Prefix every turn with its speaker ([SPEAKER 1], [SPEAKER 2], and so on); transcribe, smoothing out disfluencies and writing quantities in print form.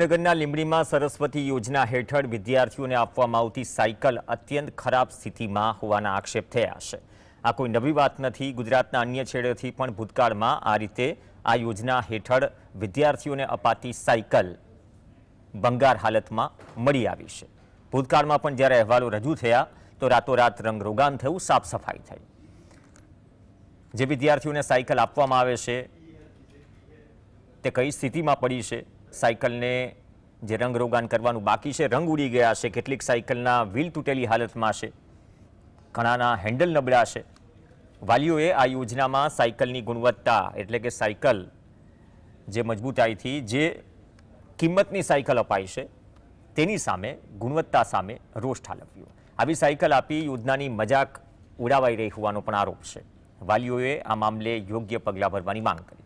[SPEAKER 1] નગરના લીંબડીમાં સરસ્વતી યોજના હેઠળ વિદ્યાર્થીઓને આપવામાં આવતી સાયકલ અત્યંત ખરાબ સ્થિતિમાં હોવાના આક્ષેપ થયા છે। આ કોઈ નવી વાત નથી। ગુજરાતના અન્ય છેડેથી પણ ભૂતકાળમાં આ રીતે આ યોજના હેઠળ વિદ્યાર્થીઓને અપાતી સાયકલ ભંગાર હાલતમાં મળી આવી છે। ભૂતકાળમાં પણ જ્યારે અહેવાલો રજૂ થયા તો રાતોરાત રંગરોગાન થયું, સાફ સફાઈ થઈ। જે વિદ્યાર્થીઓને સાયકલ આપવામાં આવે છે તે કઈ સ્થિતિમાં પડી છે, સાયકલને જે રંગરોગાન કરવાનું બાકી છે, રંગ ઉડી ગયા છે, કેટલીક સાયકલના વ્હીલ તૂટેલી હાલતમાં છે, ઘણાના હેન્ડલ નબળા છે। વાલીઓએ આ યોજનામાં સાયકલની ગુણવત્તા એટલે કે સાયકલ જે મજબૂતાઈથી જે કિંમતની સાયકલ અપાઈ છે તેની સામે ગુણવત્તા સામે રોષ ઠાલવ્યો। આવી સાયકલ આપી યોજનાની મજાક ઉડાવાઈ રહી હોવાનો પણ આરોપ છે। વાલીઓએ આ મામલે યોગ્ય પગલાં ભરવાની માંગ કરી।